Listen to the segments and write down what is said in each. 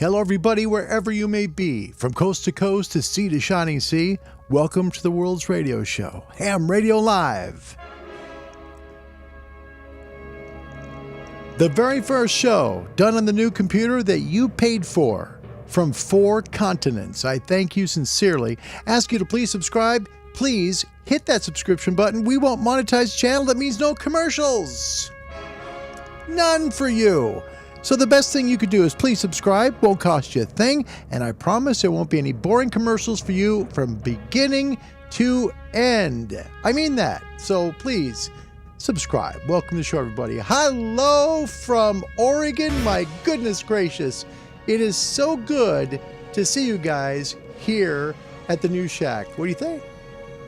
Hello, everybody, wherever you may be, from coast to coast to sea to shining sea. Welcome to the world's radio show, Ham Radio Live. The very first show done on the new computer that you paid for from 4 continents. I thank you sincerely. Ask you to please subscribe. Please hit that subscription button. We won't monetize the channel. That means no commercials. None for you. So the best thing you could do is please subscribe. Won't cost you a thing. And I promise there won't be any boring commercials for you from beginning to end. I mean that. So please subscribe. Welcome to the show, everybody. Hello from Oregon. My goodness gracious. It is so good to see you guys here at the new shack. What do you think?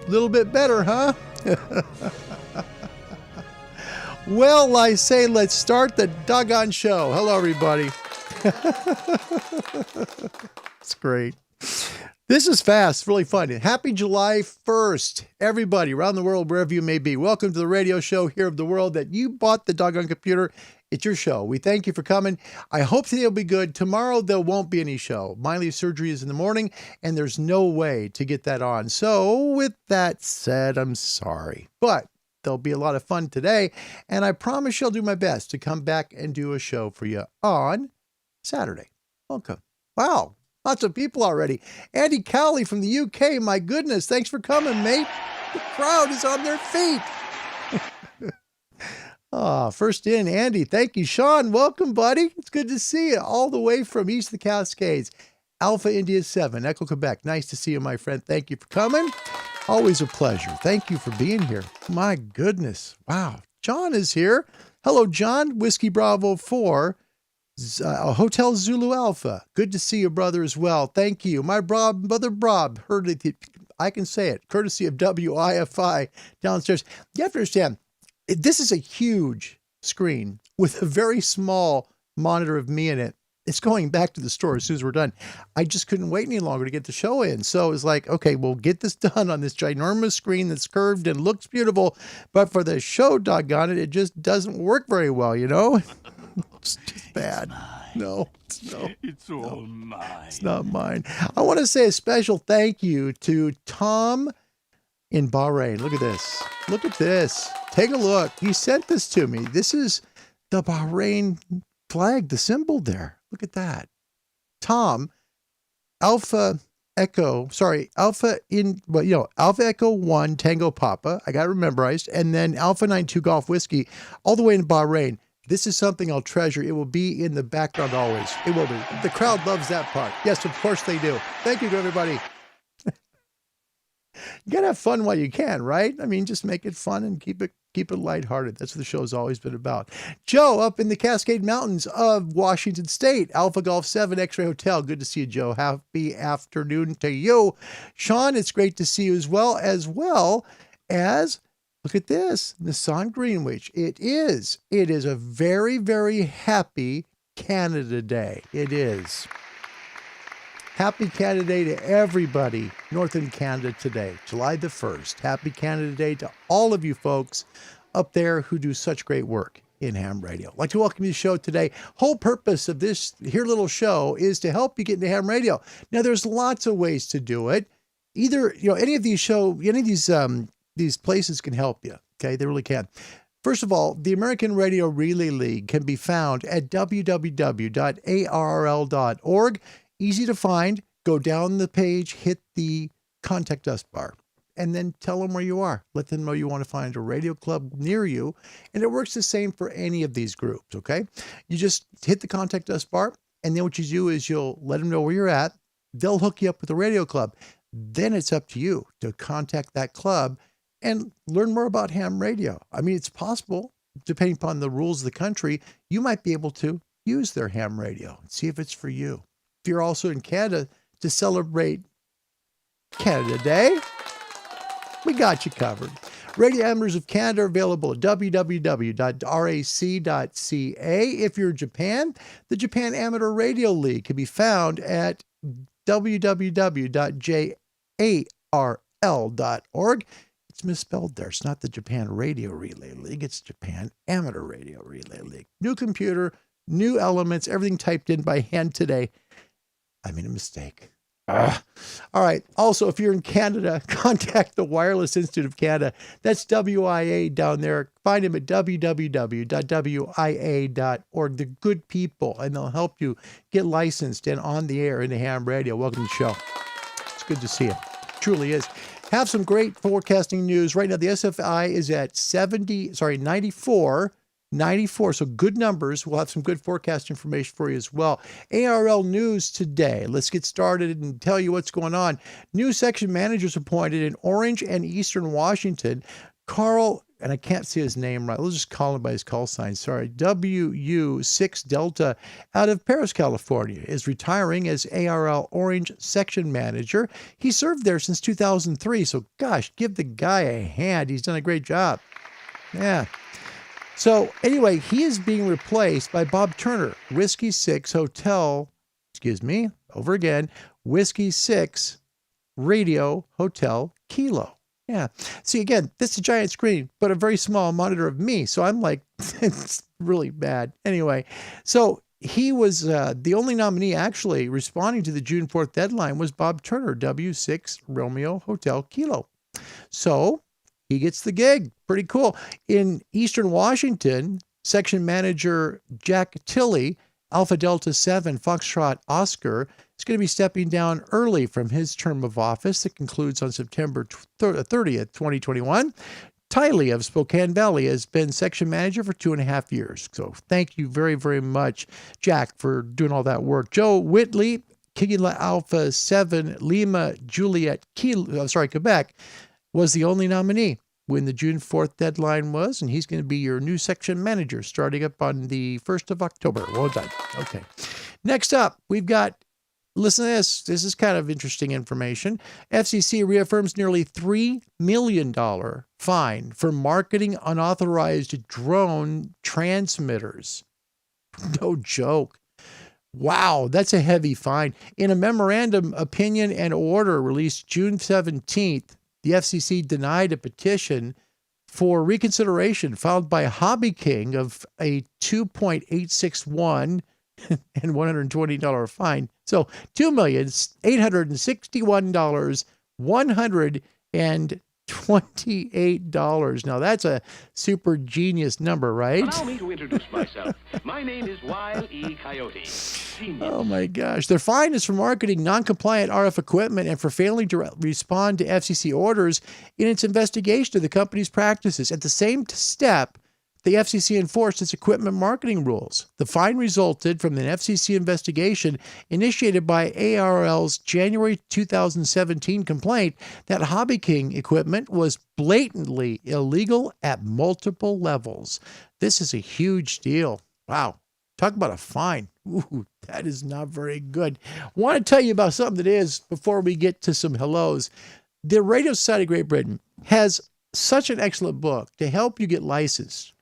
A little bit better, huh? Well, I say let's start the doggone show. Hello, everybody. It's great. This is fast, really fun. Happy July 1st, everybody around the world, wherever you may be. Welcome to the radio show here of the world that you bought the doggone computer. It's your show. We thank you for coming. I hope today will be good. Tomorrow, there won't be any show. Miley's surgery is in the morning, and there's no way to get that on. So with that said, I'm sorry. But there'll be a lot of fun today, and I promise you I'll do my best to come back and do a show for you on Saturday. Welcome. Wow, lots of people already. Andy Cowley from the UK, my goodness, thanks for coming, mate. The crowd is on their feet. First in, Andy, thank you. Sean, welcome, buddy. It's good to see you all the way from east of the Cascades. Alpha India 7, Echo, Quebec. Nice to see you, my friend. Thank you for coming. Always a pleasure. Thank you for being here. My goodness. Wow. John is here. Hello, John. Whiskey Bravo 4, Hotel Zulu Alpha. Good to see you, brother, as well. Thank you. My brother Bob heard it. I can say it. Courtesy of WIFI downstairs. You have to understand, this is a huge screen with a very small monitor of me in it. It's going back to the store as soon as we're done. I just couldn't wait any longer to get the show in. So it was like, okay, we'll get this done on this ginormous screen that's curved and looks beautiful. But for the show, doggone it, it just doesn't work very well, you know? It's just bad. It's all mine. It's not mine. I want to say a special thank you to Tom in Bahrain. Look at this. Look at this. Take a look. He sent this to me. This is the Bahrain flag, the symbol there. Look at that. Tom, Alpha Echo 1 Tango Papa. I got it memorized. And then Alpha 92 Golf Whiskey, all the way in Bahrain. This is something I'll treasure. It will be in the background always. It will be. The crowd loves that part. Yes, of course they do. Thank you to everybody. You gotta have fun while you can, right? I mean, just make it fun and keep it lighthearted. That's what the show's always been about. Joe up in the Cascade Mountains of Washington State, Alpha Golf 7 X-Ray Hotel. Good to see you, Joe. Happy afternoon to you. Sean, it's great to see you as well as look at this, Nissan Greenwich. It is a very, very happy Canada Day. It is. Happy Canada Day to everybody, Northern Canada today, July the 1st. Happy Canada Day to all of you folks up there who do such great work in ham radio. I'd like to welcome you to the show today. Whole purpose of this here little show is to help you get into ham radio. Now, there's lots of ways to do it. Either, any of these places can help you. Okay, they really can. First of all, the American Radio Relay League can be found at www.arrl.org. Easy to find. Go down the page, hit the contact us bar, and then tell them where you are. Let them know you want to find a radio club near you. And it works the same for any of these groups, okay? You just hit the contact us bar, and then what you do is you'll let them know where you're at. They'll hook you up with a radio club. Then it's up to you to contact that club and learn more about ham radio. I mean, it's possible, depending upon the rules of the country, you might be able to use their ham radio and see if it's for you. If you're also in Canada to celebrate Canada Day, we got you covered. Radio amateurs of Canada are available at www.rac.ca. If you're in Japan, the Japan Amateur Radio League can be found at www.jarl.org. It's misspelled there. It's not the Japan Radio Relay League. It's Japan Amateur Radio Relay League. New computer, new elements, everything typed in by hand today. I made a mistake. All right. Also, if you're in Canada, contact the Wireless Institute of Canada. That's WIA down there. Find them at www.wia.org. They're good people, and they'll help you get licensed and on the air in the ham radio. Welcome to the show. It's good to see you. Truly is. Have some great forecasting news. Right now, the SFI is at 94. So good numbers. We'll have some good forecast information for you as well. ARL News today. Let's get started and tell you what's going on. New section managers appointed in Orange and Eastern Washington. Carl, and I can't see his name right. We'll just call him by his call sign. Sorry. WU6 Delta out of Paris, California, is retiring as ARL Orange section manager. He served there since 2003. So gosh, give the guy a hand. He's done a great job. Yeah. So anyway, he is being replaced by Bob Turner, Whiskey 6 Hotel, Whiskey 6 Radio Hotel Kilo. Yeah. See, again, this is a giant screen, but a very small monitor of me. So I'm like, it's really bad. Anyway, so he was the only nominee actually responding to the June 4th deadline was Bob Turner, W6 Romeo Hotel Kilo. So he gets the gig. Pretty cool. In Eastern Washington, section manager Jack Tilley, Alpha Delta 7 Foxtrot Oscar, is going to be stepping down early from his term of office that concludes on September 30th, 2021. Tiley of Spokane Valley has been section manager for 2.5 years. So thank you very, very much, Jack, for doing all that work. Joe Whitley, Kigula Alpha 7 Lima Juliet Quebec, was the only nominee when the June 4th deadline was, and he's going to be your new section manager starting up on the 1st of October. Well done. Okay. Next up, we've got, listen to this. This is kind of interesting information. FCC reaffirms nearly $3 million fine for marketing unauthorized drone transmitters. No joke. Wow, that's a heavy fine. In a memorandum opinion and order released June 17th, the FCC denied a petition for reconsideration filed by Hobby King of a $2.861 and $120 fine. So $2,861,128. Now that's a super genius number, right? Allow me to introduce myself. My name is Wile E. Coyote. Genius. Oh my gosh. Their fine is for marketing non-compliant RF equipment and for failing to respond to FCC orders in its investigation of the company's practices. At the same step, the FCC enforced its equipment marketing rules. The fine resulted from an FCC investigation initiated by ARL's January 2017 complaint that Hobby King equipment was blatantly illegal at multiple levels. This is a huge deal. Wow. Talk about a fine. Ooh, that is not very good. I want to tell you about something that is before we get to some hellos. The Radio Society of Great Britain has such an excellent book to help you get licensed.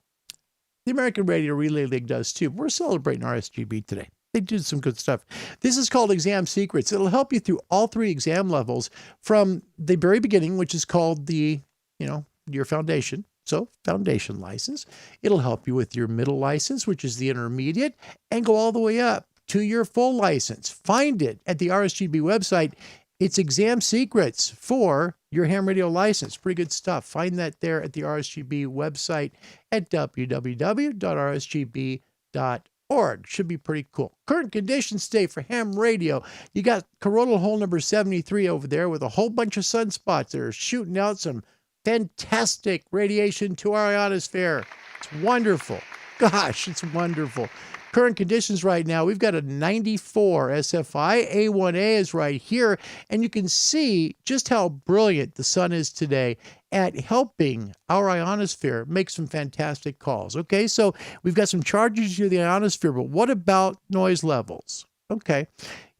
The American Radio Relay League does too. We're celebrating RSGB today. They do some good stuff. This is called Exam Secrets. It'll help you through all 3 exam levels from the very beginning, which is called your foundation. So foundation license. It'll help you with your middle license, which is the intermediate, and go all the way up to your full license. Find it at the RSGB website. It's Exam Secrets for your ham radio license. Pretty good stuff. Find that there at the RSGB website at www.rsgb.org. Should be pretty cool. Current conditions today for ham radio. You got coronal hole number 73 over there with a whole bunch of sunspots that are shooting out some fantastic radiation to our ionosphere. It's wonderful. Gosh, it's wonderful. Current conditions right now, we've got a 94 SFI. A1A is right here, and you can see just how brilliant the sun is today at helping our ionosphere make some fantastic calls. Okay, so we've got some charges to the ionosphere, but what about noise levels? Okay,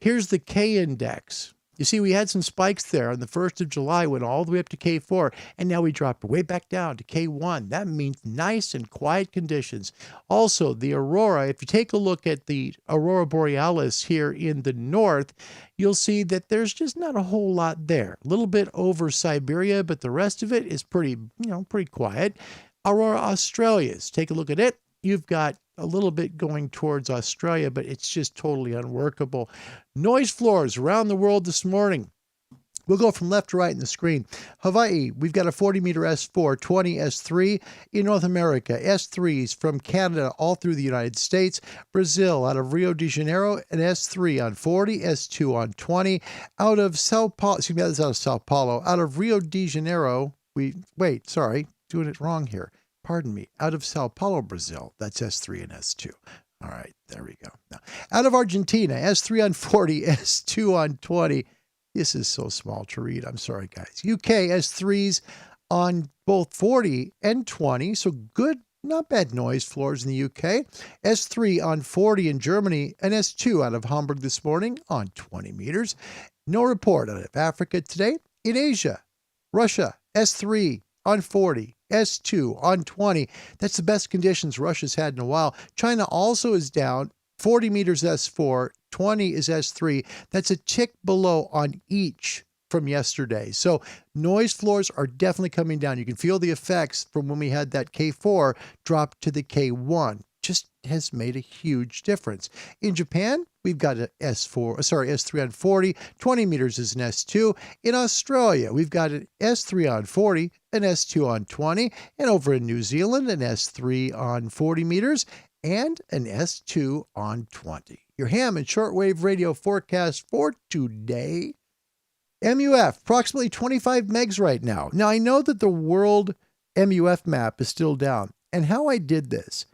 here's the K index. You see, we had some spikes there on the 1st of July, went all the way up to K4, and now we dropped way back down to K1. That means nice and quiet conditions. Also, the aurora, if you take a look at the aurora borealis here in the north, you'll see that there's just not a whole lot there. A little bit over Siberia, but the rest of it is pretty quiet. Aurora australis, take a look at it. you've got a little bit going towards Australia, but it's just totally unworkable. Noise floors around the world this morning. We'll go from left to right in the screen. Hawaii, we've got a 40-meter S4, 20 S3 in North America. S3s from Canada all through the United States. Brazil, out of Rio de Janeiro, an S3 on 40, S2 on 20. Out of Sao Paulo, excuse me, that's out of Sao Paulo. Out of Rio de Janeiro, doing it wrong here. Pardon me. Out of Sao Paulo, Brazil, that's S3 and S2. All right, there we go. Now, out of Argentina, S3 on 40, S2 on 20. This is so small to read. I'm sorry, guys. UK S3s on both 40 and 20. So good, not bad noise floors in the UK. S3 on 40 in Germany and S2 out of Hamburg this morning on 20 meters. No report out of Africa today. In Asia, Russia, S3 on 40, S2 on 20. That's the best conditions Russia's had in a while. China also is down. 40 meters S4, 20 is S3. That's a tick below on each from yesterday. So noise floors are definitely coming down. You can feel the effects from when we had that K4 drop to the K1. Just has made a huge difference. In Japan, we've got an S3 on 40, 20 meters is an S2. In Australia, we've got an S3 on 40, an S2 on 20. And over in New Zealand, an S3 on 40 meters and an S2 on 20. Your ham and shortwave radio forecast for today. MUF, approximately 25 megs right now. Now, I know that the world MUF map is still down. And how I did this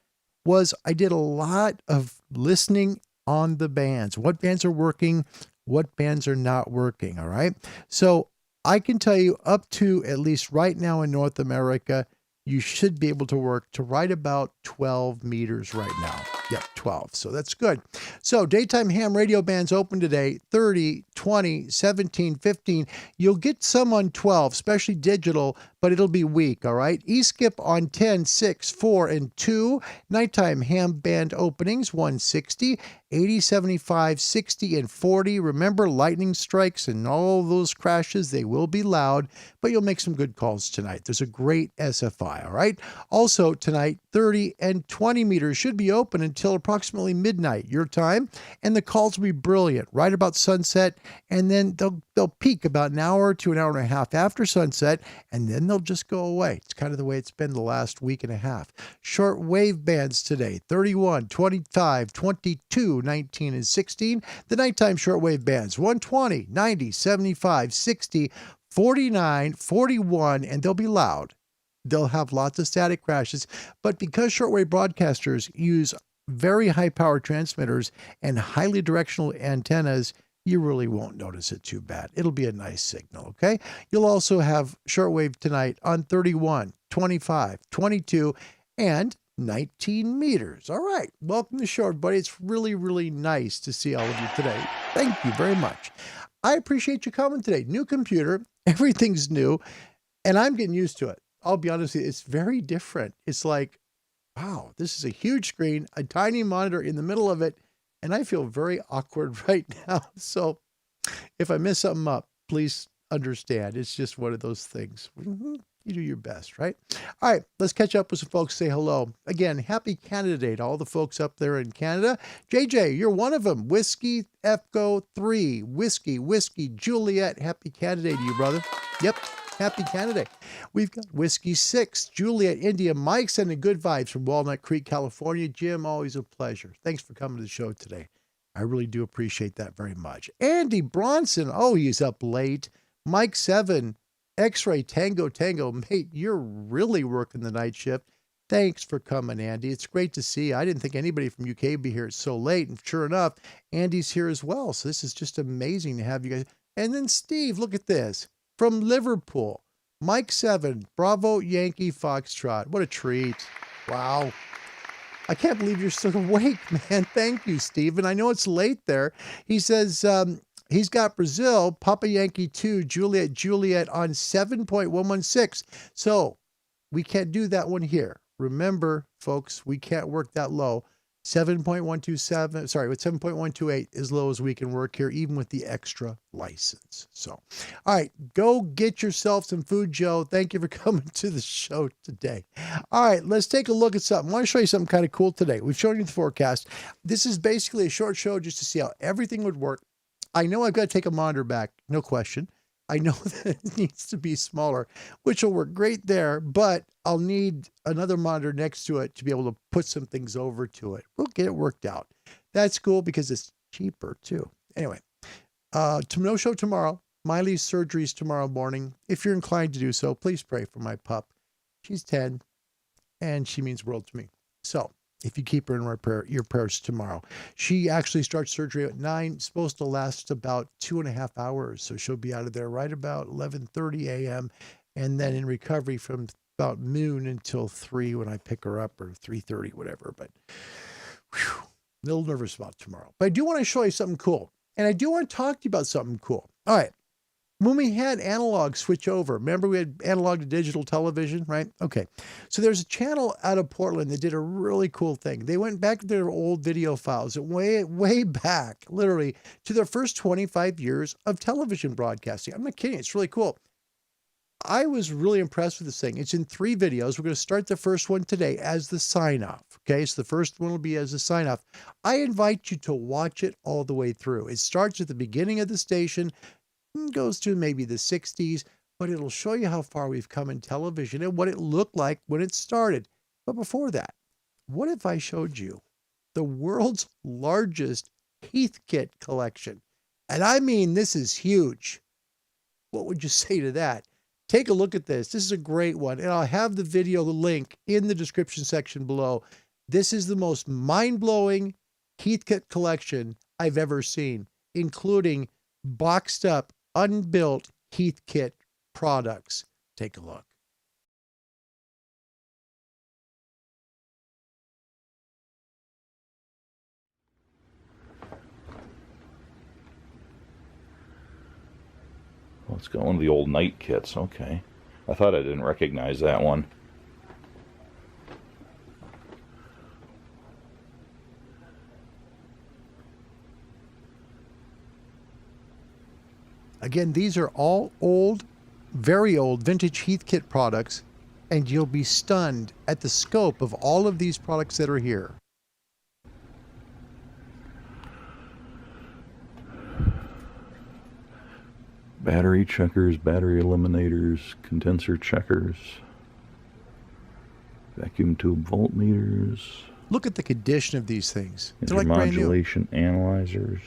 was I did a lot of listening on the bands. What bands are working, what bands are not working, all right? So I can tell you up to, at least right now in North America, you should be able to work to right about 12 meters right now. Yep, 12. So that's good. So daytime ham radio bands open today, 30, 20, 17, 15. You'll get some on 12, especially digital, but it'll be weak, all right? E-skip on 10, 6, 4, and 2. Nighttime ham band openings, 160, 80, 75, 60, and 40. Remember, lightning strikes and all those crashes, they will be loud, but you'll make some good calls tonight. There's a great SFI, all right? Also, tonight, 30 and 20 meters should be open until approximately midnight, your time, and the calls will be brilliant right about sunset, and then they'll peak about an hour to an hour and a half after sunset, and then they'll just go away. It's kind of the way it's been the last week and a half. Short wave bands today, 31, 25, 22, 19, and 16. The nighttime shortwave bands, 120, 90, 75, 60, 49, 41, and they'll be loud. They'll have lots of static crashes, but because shortwave broadcasters use very high power transmitters and highly directional antennas, you really won't notice it too bad. It'll be a nice signal, okay? You'll also have shortwave tonight on 31, 25, 22, and 19 meters. All right, welcome to Short, buddy. It's really, really nice to see all of you today. Thank you very much. I appreciate you coming today. New computer, everything's new, and I'm getting used to it. I'll be honest with you, it's very different. It's like, wow, this is a huge screen, a tiny monitor in the middle of it, and I feel very awkward right now. So if I mess something up, please understand. It's just one of those things. You do your best, right? All right, let's catch up with some folks. Say hello. Again, happy Canada Day to all the folks up there in Canada. JJ, you're one of them. Whiskey Echo 3. Whiskey Juliet. Happy Canada Day to you, brother. Yep. Happy Canada Day. We've got Whiskey 6, Juliet, India. Mike sending good vibes from Walnut Creek, California. Jim, always a pleasure. Thanks for coming to the show today. I really do appreciate that very much. Andy Bronson, oh, he's up late. Mike 7, X-Ray Tango. Mate, you're really working the night shift. Thanks for coming, Andy. It's great to see you. I didn't think anybody from UK would be here so late. And sure enough, Andy's here as well. So this is just amazing to have you guys. And then Steve, look at this. From Liverpool, Mike 7, Bravo Yankee Foxtrot. What a treat. Wow. I can't believe you're still awake, man. Thank you, Stephen. I know it's late there. He says he's got Brazil, Papa Yankee 2, Juliet on 7.116. So we can't do that one here. Remember, folks, we can't work that low. 7.127, sorry, with 7.128 as low as we can work here, even with the extra license. So, all right, go get yourself some food, Joe. Thank you for coming to the show today. All right, let's take a look at something. I want to show you something kind of cool today. We've shown you the forecast. This is basically a short show just to see how everything would work. I know I've got to take a monitor back, no question. I know that it needs to be smaller, which will work great there, but I'll need another monitor next to it to be able to put some things over to it. We'll get it worked out. That's cool because it's cheaper too. Anyway, no show tomorrow. Miley's surgery is tomorrow morning. If you're inclined to do so, please pray for my pup. She's 10 and she means the world to me. So if you keep her in your prayers tomorrow. She actually starts surgery at 9, supposed to last about 2.5 hours. So she'll be out of there right about 11:30 a.m. and then in recovery from about noon until 3 when I pick her up, or 3:30, whatever. But whew, a little nervous about tomorrow. But I do want to show you something cool. And I do want to talk to you about something cool. All right. When we had analog switch over, remember we had analog to digital television, right? Okay. So there's a channel out of Portland that did a really cool thing. They went back to their old video files, way back, literally, to their first 25 years of television broadcasting. I'm not kidding. It's really cool. I was really impressed with this thing. It's in 3 videos. We're going to start the first one today as the sign-off. Okay, so the first one will be as a sign-off. I invite you to watch it all the way through. It starts at the beginning of the station, goes to maybe the 60s, but it'll show you how far we've come in television and what it looked like when it started. But before that, what if I showed you the world's largest Heathkit collection? And I mean, this is huge. What would you say to that? Take a look at this. This is a great one. And I'll have the video link in the description section below. This is the most mind-blowing Heathkit collection I've ever seen, including boxed up, unbuilt Heathkit products. Take a look. Well, it's got one of the old night kits. Okay. I thought I didn't recognize that one. Again, these are all old, very old vintage Heathkit products, and you'll be stunned at the scope of all of these products that are here. Battery checkers, battery eliminators, condenser checkers, vacuum tube voltmeters. Look at the condition of these things. They're like brand new. Intermodulation analyzers.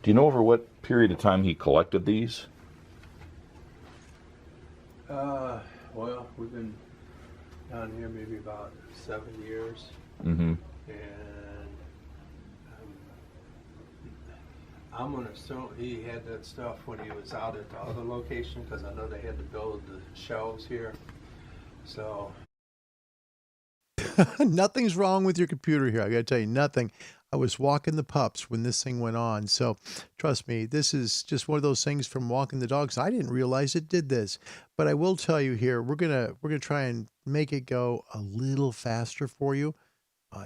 Do you know over what period of time he collected these? Well, we've been down here maybe about 7 years. Mm-hmm. And I'm going to assume he had that stuff when he was out at the other location, because I know they had to build the shelves here. So Nothing's wrong with your computer here. I got to tell you, nothing. I was walking the pups when this thing went on. So trust me, this is just one of those things from walking the dogs. I didn't realize it did this, but I will tell you here, we're going to try and make it go a little faster for you.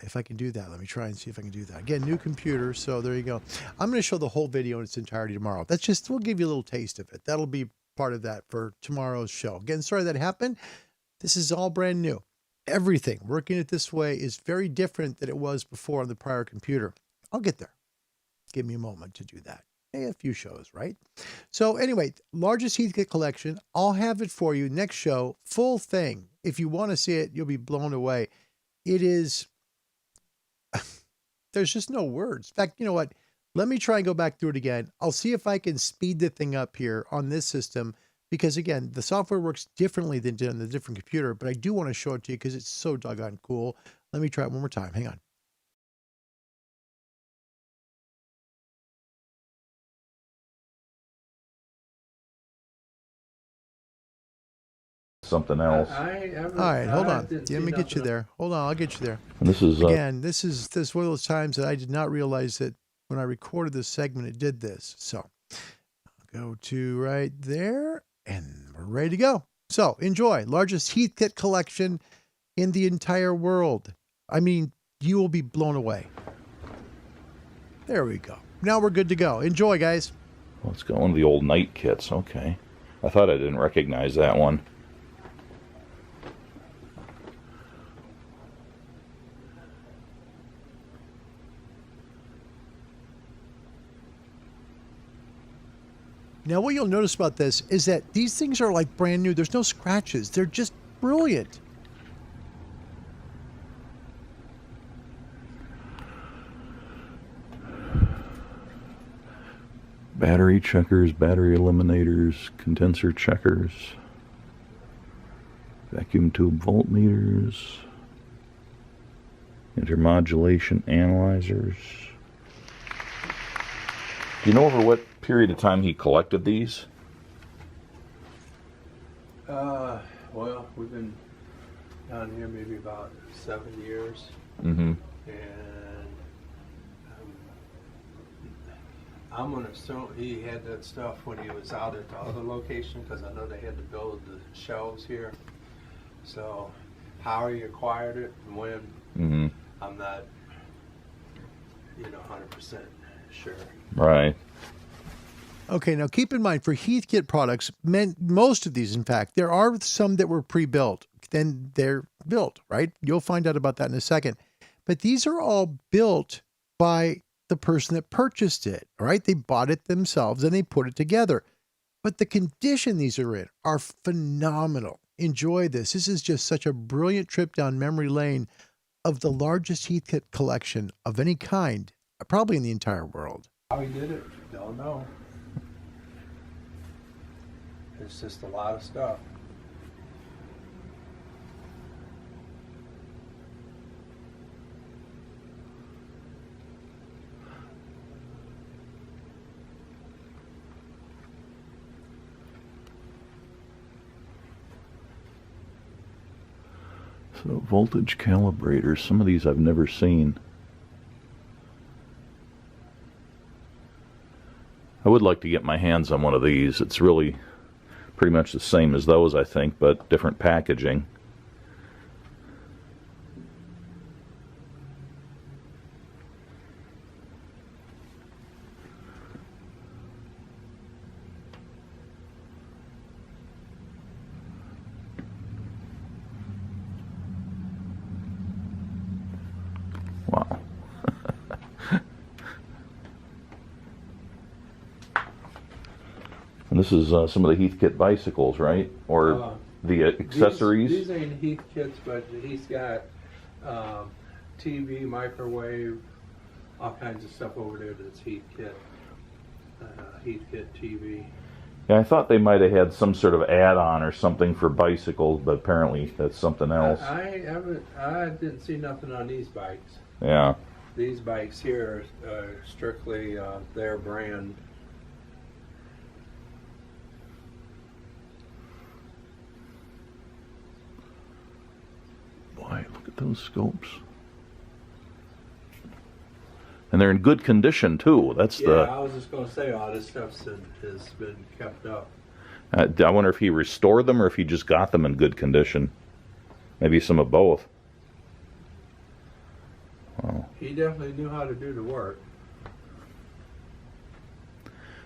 If I can do that, let me try and see if I can do that. Again, new computer. So there you go. I'm going to show the whole video in its entirety tomorrow. That's just, we'll give you a little taste of it. That'll be part of that for tomorrow's show. Again, sorry that happened. This is all brand new. Everything working it this way is very different than it was before on the prior computer. I'll get there. Give me a moment to do that. Hey, a few shows, right? So anyway, largest Heathkit collection. I'll have it for you next show. Full thing. If you want to see it, you'll be blown away. It is, there's just no words. In fact, you know what? Let me try and go back through it again. I'll see if I can speed the thing up here on this system, because again, the software works differently than it did on the different computer, but I do want to show it to you because it's so doggone cool. Let me try it one more time. Hang on. Something else. All right, hold on. Let me get you there. Hold on, I'll get you there. And this is Again, this is one of those times that I did not realize that when I recorded this segment, it did this. So I'll go to right there, and we're ready to go. So enjoy. Largest Heathkit collection in the entire world. I mean, you will be blown away. There we go. Now we're good to go. Enjoy, guys. Let's go one of the old night kits. Okay. I thought I didn't recognize that one. Now, what you'll notice about this is that these things are like brand new. There's no scratches. They're just brilliant. Battery checkers, battery eliminators, condenser checkers, vacuum tube voltmeters, intermodulation analyzers. Do you know over what period of time he collected these? Well, we've been down here maybe about 7 years. Mm-hmm. And I'm gonna assume he had that stuff when he was out at the other location, because I know they had to build the shelves here. So how he acquired it and when, I'm not, 100% sure. Right. Okay, now keep in mind, for Heathkit products, most of these, in fact, there are some that were pre-built. Then they're built, right? You'll find out about that in a second. But these are all built by the person that purchased it, all right? They bought it themselves and they put it together. But the condition these are in are phenomenal. Enjoy this. This is just such a brilliant trip down memory lane of the largest Heathkit collection of any kind, probably in the entire world. How he did it, don't know. It's just a lot of stuff. So voltage calibrators, some of these I've never seen. I would like to get my hands on one of these. It's really pretty much the same as those, I think, but different packaging. Wow. And this is some of the Heathkit bicycles, right? Or the accessories? These ain't Heathkits, but he's got TV, microwave, all kinds of stuff over there that's Heathkit. Heathkit TV. Yeah, I thought they might have had some sort of add-on or something for bicycles, but apparently that's something else. I didn't see nothing on these bikes. Yeah. These bikes here are strictly their brand. Boy, look at those scopes. And they're in good condition, too. That's I was just going to say, all this stuff has been kept up. I wonder if he restored them or if he just got them in good condition. Maybe some of both. Wow. He definitely knew how to do the work.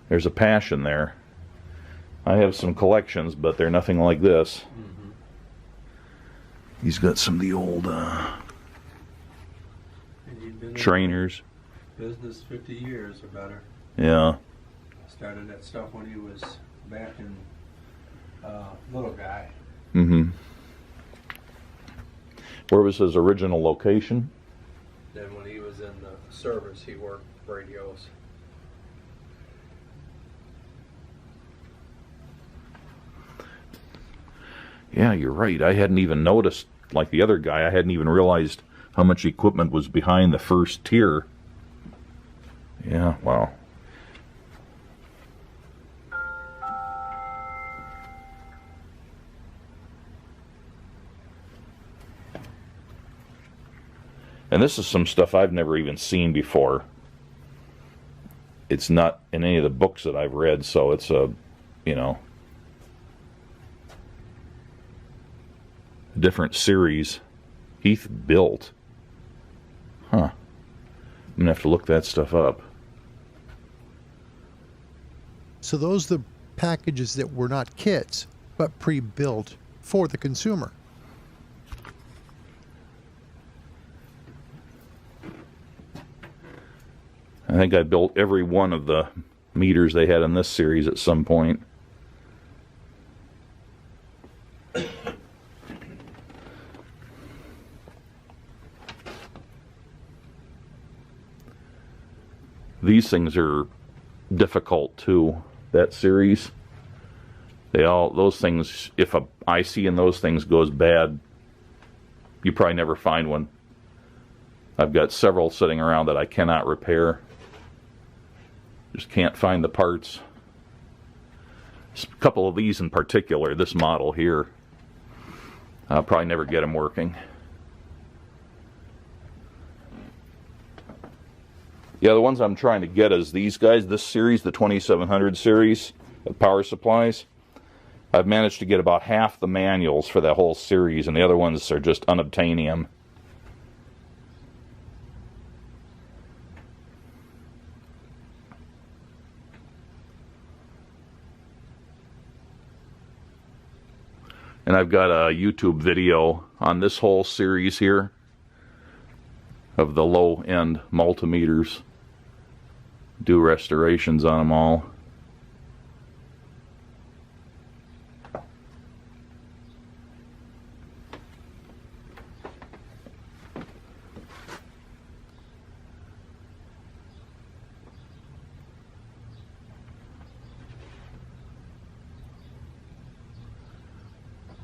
There's a passion there. I have some collections, but they're nothing like this. Mm-hmm. He's got some of the old And he'd been trainers. in business 50 years or better. Yeah. Started that stuff when he was back in little guy. Mm-hmm. Where was his original location? Then when he was in the service, he worked radios. Yeah, you're right. I hadn't even noticed, like the other guy, I hadn't even realized how much equipment was behind the first tier. Yeah, wow. And this is some stuff I've never even seen before. It's not in any of the books that I've read, so it's a, different series. Heath built. Huh. I'm gonna have to look that stuff up. So those are the packages that were not kits, but pre-built for the consumer. I think I built every one of the meters they had in this series at some point. These things are difficult too. That series, those things, if a IC in those things goes bad, you probably never find one. I've got several sitting around that I cannot repair. Just can't find the parts. A couple of these in particular, this model here, I'll probably never get them working. Yeah, the ones I'm trying to get is these guys, this series, the 2700 series of power supplies. I've managed to get about half the manuals for that whole series, and the other ones are just unobtainium. And I've got a YouTube video on this whole series here of the low-end multimeters. Do restorations on them all.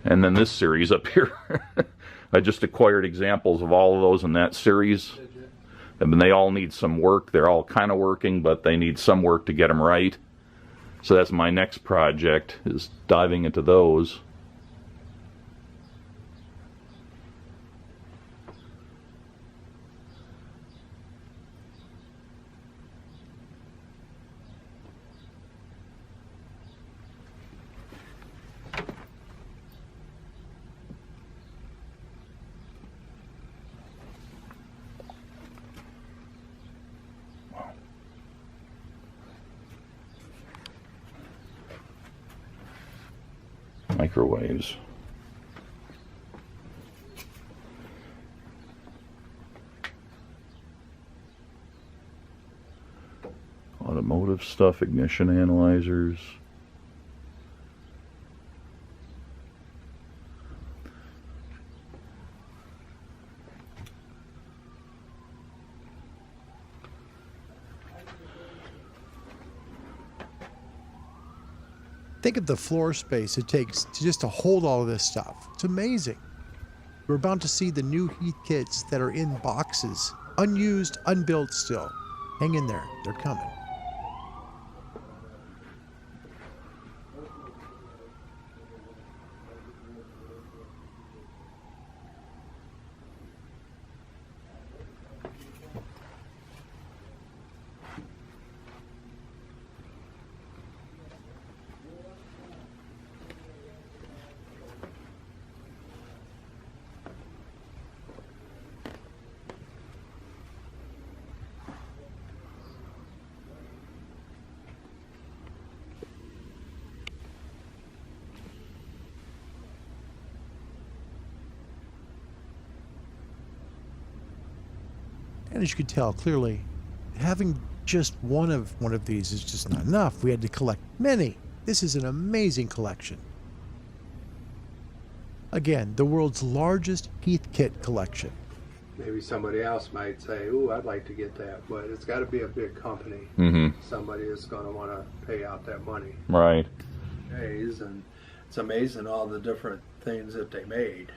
And then this series up here, I just acquired examples of all of those in that series. And they all need some work. They're all kind of working, but they need some work to get them right. So that's my next project, is diving into those. Microwaves. Automotive stuff, ignition analyzers. Think of the floor space it takes just to hold all of this stuff. It's amazing. We're about to see the new Heathkits that are in boxes, unused, unbuilt still. Hang in there, they're coming. And as you can tell clearly, having just one of these is just not enough. We had to collect many. This is an amazing collection. Again, the world's largest Heathkit collection. Maybe somebody else might say, ooh, I'd like to get that, but it's got to be a big company. Somebody is going to want to pay out that money. Right. And it's amazing all the different things that they made.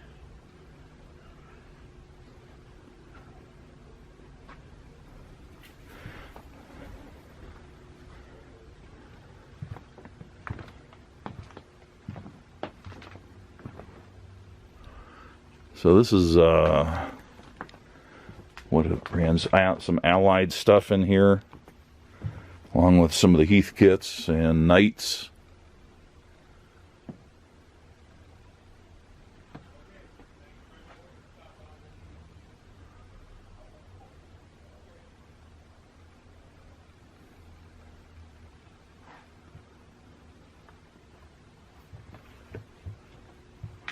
So this is what it brands, some Allied stuff in here, along with some of the Heathkits and Knights.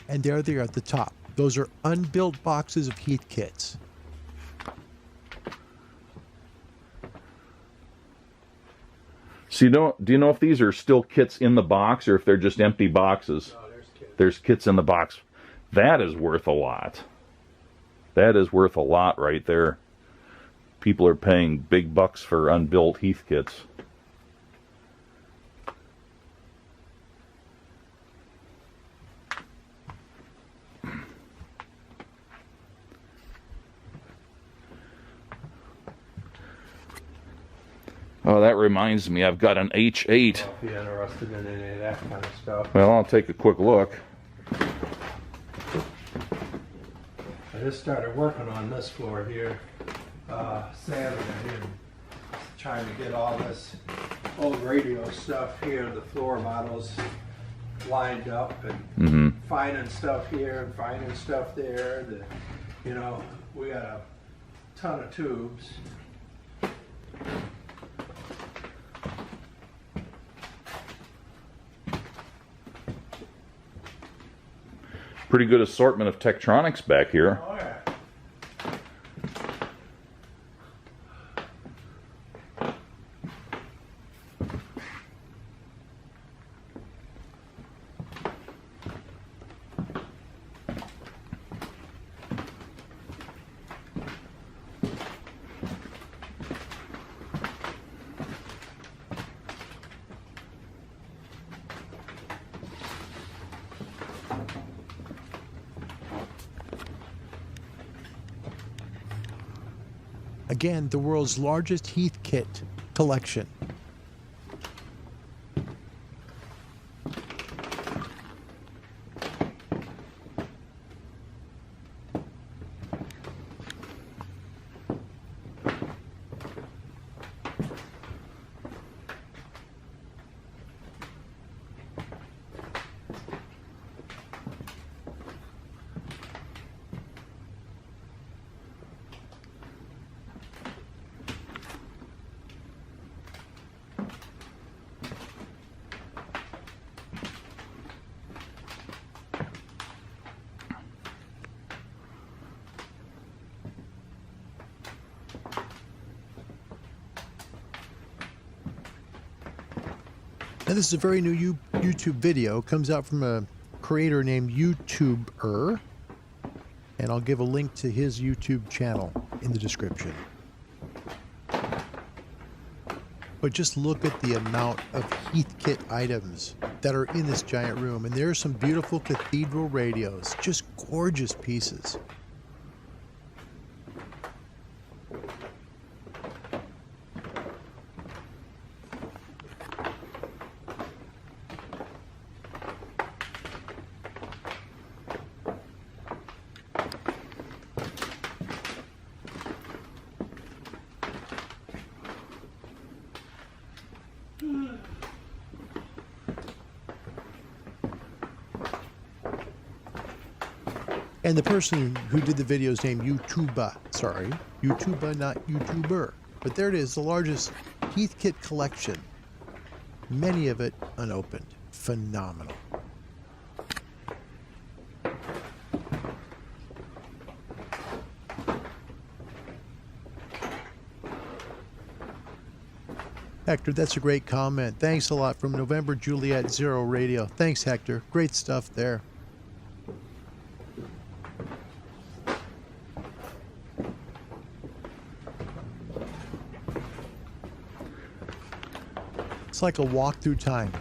And there they are at the top. Those are unbuilt boxes of Heathkits. So do you know if these are still kits in the box or if they're just empty boxes? No, there's kits. There's kits in the box. That is worth a lot. That is worth a lot right there. People are paying big bucks for unbuilt Heathkits. Oh, that reminds me, I've got an H8. If you're interested in any of that kind of stuff. Well, I'll take a quick look. I just started working on this floor here Saturday and trying to get all this old radio stuff here, the floor models lined up and finding stuff here and finding stuff there. You know, we got a ton of tubes. Pretty good assortment of Tektronix back here. Oh, yeah. Again, the world's largest Heathkit collection. And this is a very new YouTube video. It comes out from a creator named Youtuber. And I'll give a link to his YouTube channel in the description. But just look at the amount of Heathkit items that are in this giant room. And there are some beautiful cathedral radios, just gorgeous pieces. And the person who did the video is named Youuba. Sorry, Youuba, not YouTuber. But there it is, the largest Heathkit collection. Many of it unopened. Phenomenal. Hector, that's a great comment. Thanks a lot from November Juliet Zero Radio. Thanks, Hector. Great stuff there. It's like a walk through time.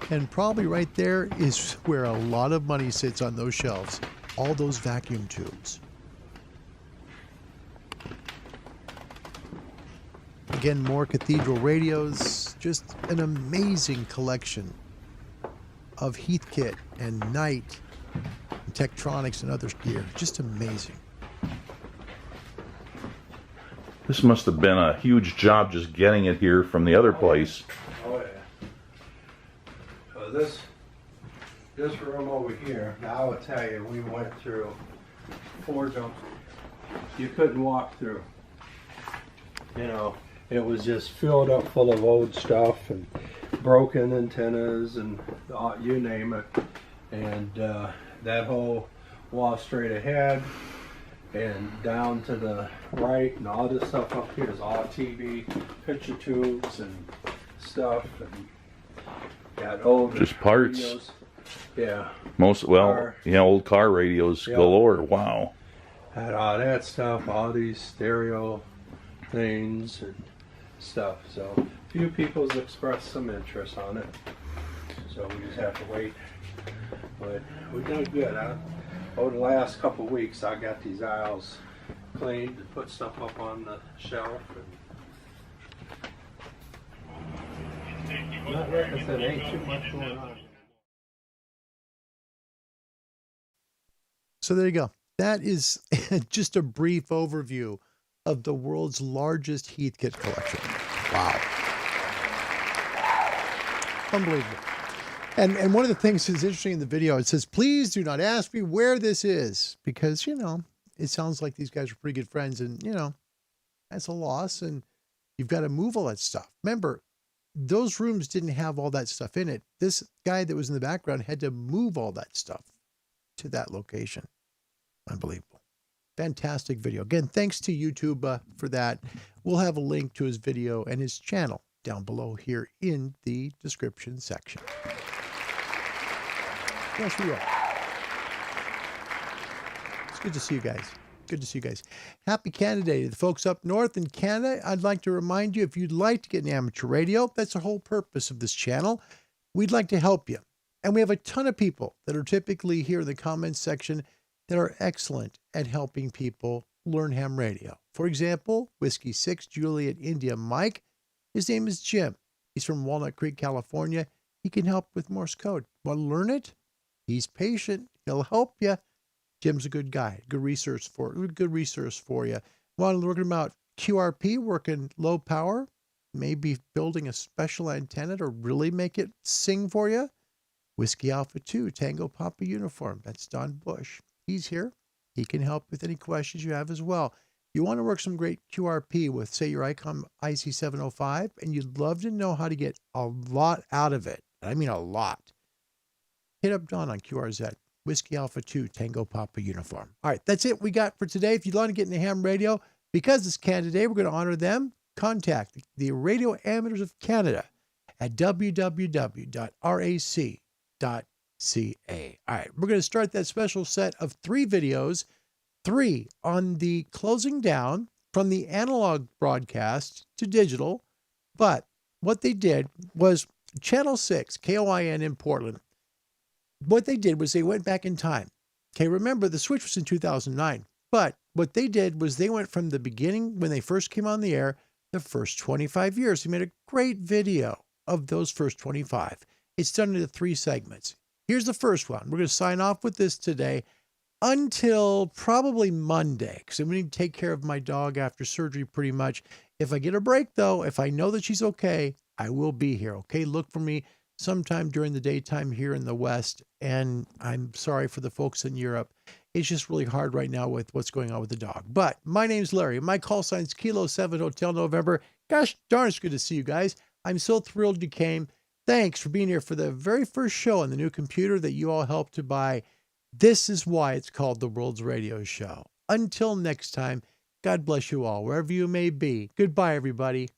And probably right there is where a lot of money sits on those shelves. All those vacuum tubes. Again, more cathedral radios. Just an amazing collection of Heathkit and Knight, and Tektronix and other gear. Just amazing. This must have been a huge job just getting it here from the other place. Oh yeah. So this room over here, now I will tell you, we went through 4 jumps. You couldn't walk through. You know, it was just filled up full of old stuff, and broken antennas and you name it. And that whole wall straight ahead and down to the right, and all this stuff up here is all TV picture tubes and stuff, and got old Just parts. radios. Yeah, Old car radios galore. Wow. had all that stuff, all these stereo things and stuff. So a few people's expressed some interest on it, so we just have to wait. But we've done good. Over the last couple of weeks, I got these aisles cleaned to put stuff up on the shelf. And like I said, ain't too much going on. So there you go. That is just a brief overview of the world's largest Heathkit collection. Wow. Unbelievable. And one of the things that's interesting in the video, it says, please do not ask me where this is, because, you know, it sounds like these guys are pretty good friends, and, you know, that's a loss, and you've got to move all that stuff. Remember, those rooms didn't have all that stuff in it. This guy that was in the background had to move all that stuff to that location. Unbelievable. Fantastic video. Again, thanks to Youtuuba for that. We'll have a link to his video and his channel down below here in the description section. Yes, we are. It's good to see you guys. Good to see you guys. Happy Canada Day to the folks up north in Canada. I'd like to remind you, if you'd like to get an amateur radio, that's the whole purpose of this channel. We'd like to help you. And we have a ton of people that are typically here in the comments section that are excellent at helping people learn ham radio. For example, Whiskey 6, Juliet India Mike. His name is Jim. He's from Walnut Creek, California. He can help with Morse code. Want to learn it? He's patient. He'll help you. Jim's a good guy. Good resource for you. Want to learn about QRP, working low power? Maybe building a special antenna to really make it sing for you? Whiskey Alpha 2, Tango Papa Uniform. That's Don Bush. He's here. He can help with any questions you have as well. You want to work some great QRP with, say, your ICOM IC705, and you'd love to know how to get a lot out of it. I mean a lot. Hit up Don on QRZ. Whiskey Alpha 2, Tango Papa Uniform. All right, that's it we got for today. If you'd like to get into ham radio, because it's Canada Day, we're going to honor them. Contact the Radio Amateurs of Canada at www.rac.ca. All right, we're going to start that special set of 3 videos, 3 on the closing down from the analog broadcast to digital. But what they did was Channel 6, KOIN in Portland, what they did was they went back in time. Okay, remember the switch was in 2009, but what they did was they went from the beginning when they first came on the air, the first 25 years. They made a great video of those first 25. It's done into 3 segments. Here's the first one. We're going to sign off with this today until probably Monday, because I'm going to take care of my dog after surgery pretty much. If I get a break, though, if I know that she's okay, I will be here, okay? Look for me sometime during the daytime here in the West, and I'm sorry for the folks in Europe. It's just really hard right now with what's going on with the dog. But my name's Larry. My call sign's Kilo 7 Hotel November. Gosh darn, it's good to see you guys. I'm so thrilled you came. Thanks for being here for the very first show on the new computer that you all helped to buy. This is why it's called the World's Radio Show. Until next time, God bless you all, wherever you may be. Goodbye, everybody.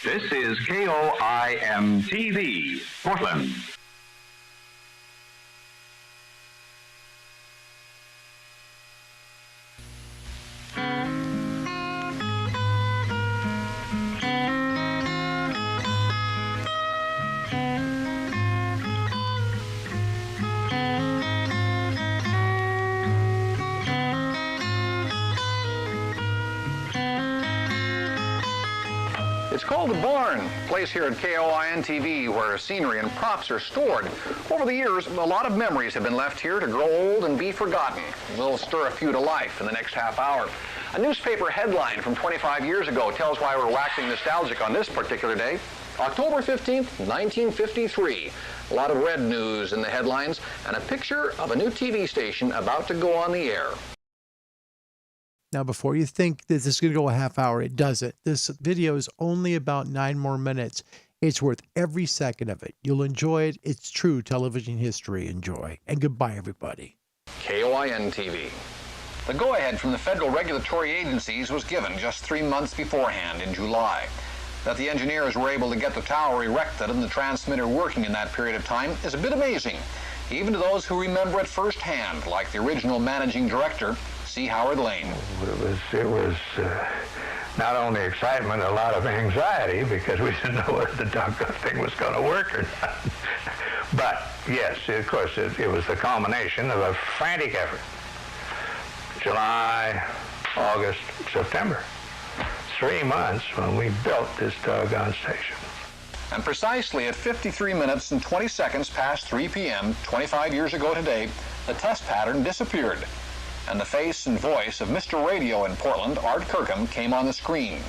This is KOIM-TV, Portland. It's called The Barn, a place here at KOIN-TV where scenery and props are stored. Over the years, a lot of memories have been left here to grow old and be forgotten. We'll stir a few to life in the next half hour. A newspaper headline from 25 years ago tells why we're waxing nostalgic on this particular day. October 15th, 1953. A lot of red news in the headlines and a picture of a new TV station about to go on the air. Now, before you think that this is going to go a half hour, it doesn't. This video is only about 9 more minutes. It's worth every second of it. You'll enjoy it. It's true television history. Enjoy. And goodbye, everybody. KOIN TV. The go-ahead from the federal regulatory agencies was given just 3 months beforehand in July. That the engineers were able to get the tower erected and the transmitter working in that period of time is a bit amazing, even to those who remember it firsthand, like the original managing director, C. Howard Lane. It was not only excitement, a lot of anxiety, because we didn't know whether the doggone thing was going to work or not. But yes, of course, it was the culmination of a frantic effort. July, August, September. 3 months when we built this doggone station. And precisely at 53 minutes and 20 seconds past 3 p.m., 25 years ago today, the test pattern disappeared. And the face and voice of Mr. Radio in Portland, Art Kirkham, came on the screen.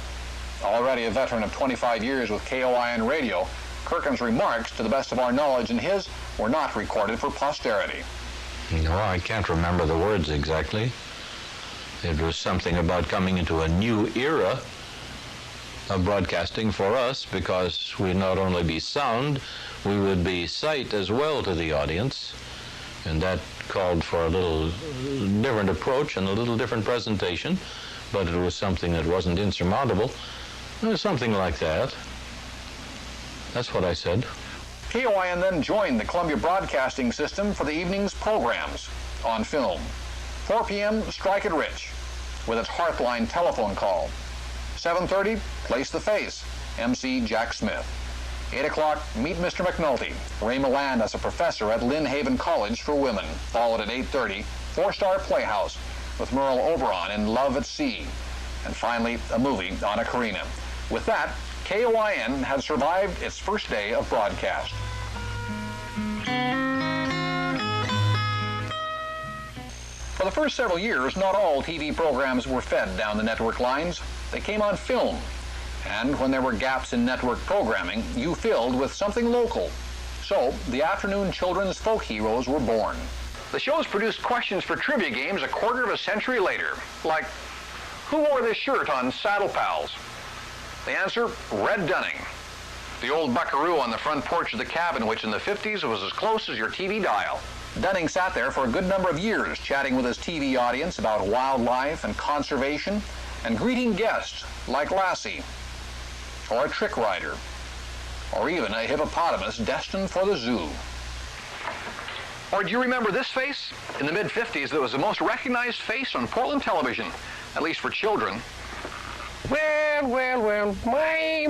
Already a veteran of 25 years with KOIN Radio, Kirkham's remarks, to the best of our knowledge and his, were not recorded for posterity. No, I can't remember the words exactly. It was something about coming into a new era of broadcasting for us, because we'd not only be sound, we would be sight as well to the audience. And that called for a little different approach and a little different presentation, but it was something that wasn't insurmountable. It was something like that. That's what I said. KOIN then joined the Columbia Broadcasting System for the evening's programs on film. 4 p.m., Strike It Rich, with its Heartline telephone call. 7:30, Place the Face, MC Jack Smith. 8 o'clock, Meet Mr. McNulty, Ray Milland as a professor at Lynn Haven College for Women. Followed at 8:30, Four-Star Playhouse with Merle Oberon in Love at Sea. And finally, a movie, Anna Karina. With that, KOIN has survived its first day of broadcast. For the first several years, not all TV programs were fed down the network lines. They came on film. And when there were gaps in network programming, you filled with something local. So, the afternoon children's folk heroes were born. The shows produced questions for trivia games a quarter of a century later, like, who wore this shirt on Saddle Pals? The answer, Red Dunning, the old buckaroo on the front porch of the cabin, which in the 50s was as close as your TV dial. Dunning sat there for a good number of years, chatting with his TV audience about wildlife and conservation, and greeting guests like Lassie, or a trick rider, or even a hippopotamus destined for the zoo. Or do you remember this face? In the mid-50s, it was the most recognized face on Portland television, at least for children. Well, my.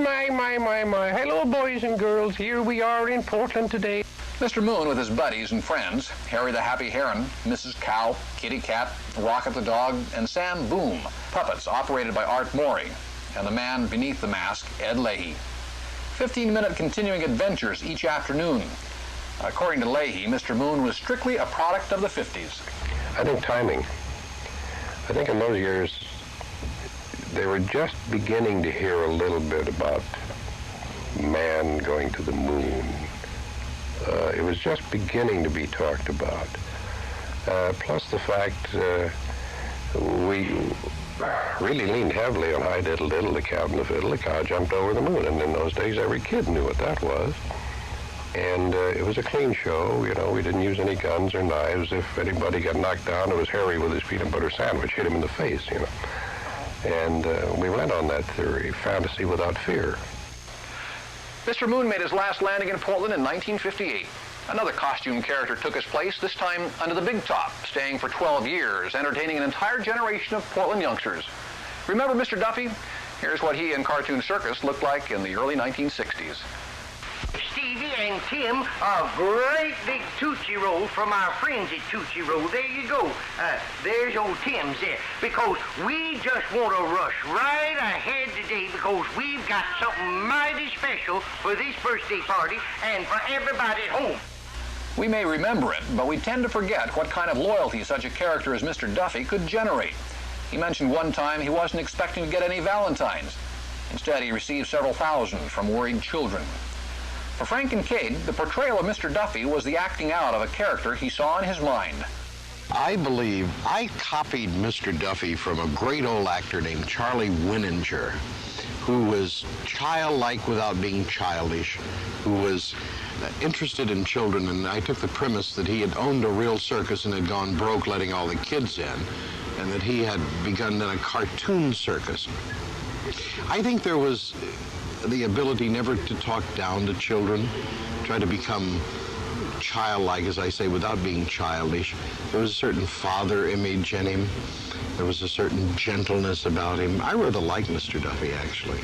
Hello, boys and girls. Here we are in Portland today. Mr. Moon with his buddies and friends, Harry the Happy Heron, Mrs. Cow, Kitty Cat, Rocket the Dog, and Sam Boom, puppets operated by Art Morey, and the man beneath the mask, Ed Leahy. 15-minute continuing adventures each afternoon. According to Leahy, Mr. Moon was strictly a product of the 50s. I think timing. I think in those years, they were just beginning to hear a little bit about man going to the moon. It was just beginning to be talked about. Plus the fact we really leaned heavily on Hi Diddle Diddle, the cow and the fiddle, the cow jumped over the moon. And in those days, every kid knew what that was. And it was a clean show. You know, we didn't use any guns or knives. If anybody got knocked down, it was Harry with his peanut butter sandwich, hit him in the face, you know. And we went on that theory, fantasy without fear. Mr. Moon made his last landing in Portland in 1958. Another costume character took his place, this time under the big top, staying for 12 years, entertaining an entire generation of Portland youngsters. Remember Mr. Duffy? Here's what he and Cartoon Circus looked like in the early 1960s. Stevie and Tim, a great big Tootsie Roll from our friends at Tootsie Roll. There you go. There's old Tim's there. Because we just want to rush right ahead today because we've got something mighty special for this birthday party and for everybody at home. We may remember it, but we tend to forget what kind of loyalty such a character as Mr. Duffy could generate. He mentioned one time he wasn't expecting to get any Valentines. Instead, he received several thousand from worried children. For Frank Kincaid, the portrayal of Mr. Duffy was the acting out of a character he saw in his mind. I believe I copied Mr. Duffy from a great old actor named Charlie Winninger, who was childlike without being childish, who was interested in children, and I took the premise that he had owned a real circus and had gone broke letting all the kids in, and that he had begun then a cartoon circus. I think there was the ability never to talk down to children, try to become childlike, as I say, without being childish. There was a certain father image in him. There was a certain gentleness about him. I rather like Mr. Duffy, actually.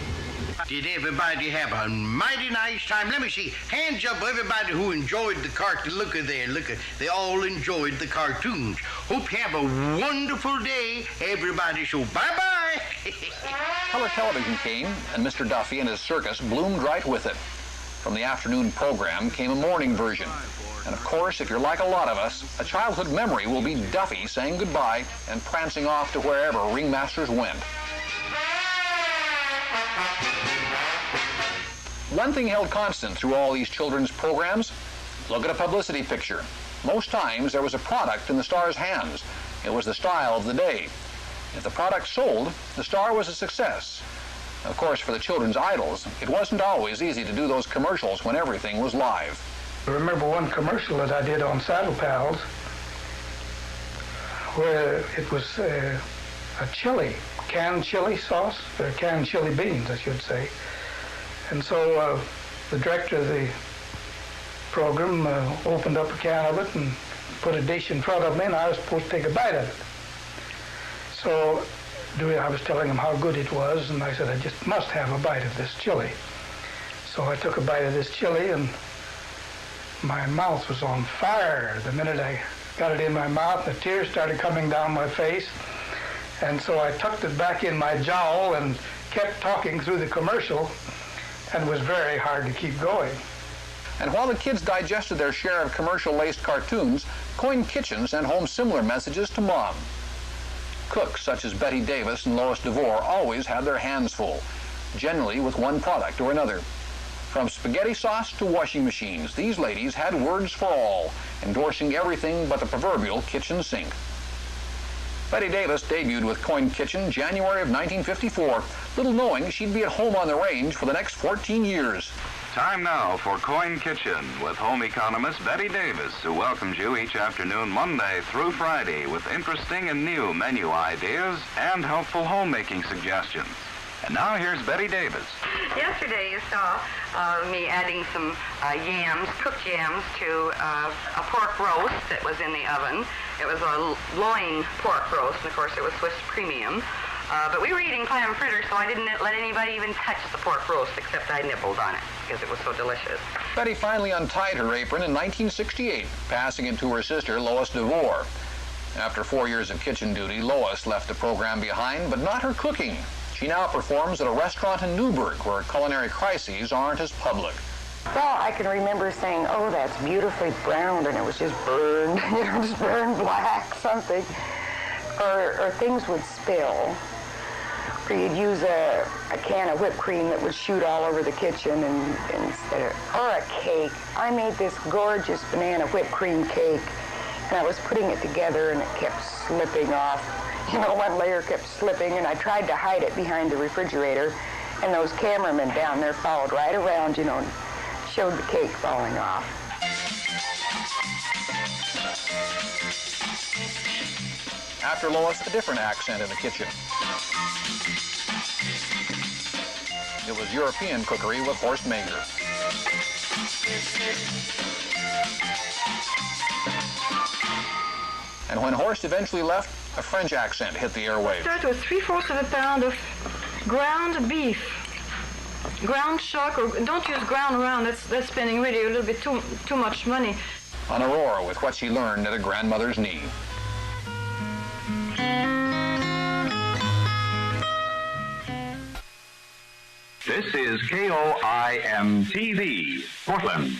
Did everybody have a mighty nice time? Let me see. Hands up, everybody who enjoyed the cartoon. Look at there, look at. They all enjoyed the cartoons. Hope you have a wonderful day, everybody. So bye-bye. Color television came, and Mr. Duffy and his circus bloomed right with it. From the afternoon program came a morning version. And of course, if you're like a lot of us, a childhood memory will be Duffy saying goodbye and prancing off to wherever ringmasters went. One thing held constant through all these children's programs: look at a publicity picture. Most times there was a product in the star's hands. It was the style of the day. If the product sold, the star was a success. Of course, for the children's idols, it wasn't always easy to do those commercials when everything was live. I remember one commercial that I did on Saddle Pals where it was a chili, canned chili sauce, or canned chili beans, I should say. And so the director of the program opened up a can of it and put a dish in front of me, and I was supposed to take a bite of it. So I was telling him how good it was, and I said, I just must have a bite of this chili. So I took a bite of this chili, and my mouth was on fire. The minute I got it in my mouth, the tears started coming down my face. And so I tucked it back in my jowl and kept talking through the commercial, and it was very hard to keep going. And while the kids digested their share of commercial-laced cartoons, Coin Kitchen sent home similar messages to Mom. Cooks such as Betty Davis and Lois DeVore always had their hands full, generally with one product or another. From spaghetti sauce to washing machines, these ladies had words for all, endorsing everything but the proverbial kitchen sink. Betty Davis debuted with Coin Kitchen January of 1954, little knowing she'd be at home on the range for the next 14 years. Time now for Coin Kitchen with home economist Betty Davis, who welcomes you each afternoon Monday through Friday with interesting and new menu ideas and helpful homemaking suggestions. And now here's Betty Davis. Yesterday you saw me adding some yams, cooked yams, to a pork roast that was in the oven. It was a loin pork roast, and of course it was Swiss premium. But we were eating clam fritters, so I didn't let anybody even touch the pork roast, except I nibbled on it because it was so delicious. Betty finally untied her apron in 1968, passing it to her sister, Lois DeVore. After 4 years of kitchen duty, Lois left the program behind, but not her cooking. She now performs at a restaurant in Newburgh, where culinary crises aren't as public. Well, I can remember saying, oh, that's beautifully browned, and it was just burned, just burned black, something. Or things would spill. Or you'd use a can of whipped cream that would shoot all over the kitchen, or a cake. I made this gorgeous banana whipped cream cake, and I was putting it together, and it kept slipping off. One layer kept slipping, and I tried to hide it behind the refrigerator, and those cameramen down there followed right around, and showed the cake falling off. After Lois, a different accent in the kitchen. It was European cookery with Horst Mager. And when Horst eventually left, a French accent hit the airwaves. Start with 3/4 of a pound of ground beef. Ground chuck, or don't use ground round, that's spending really a little bit too much money. On Aurora with what she learned at a grandmother's knee. This is KOIM-TV, Portland.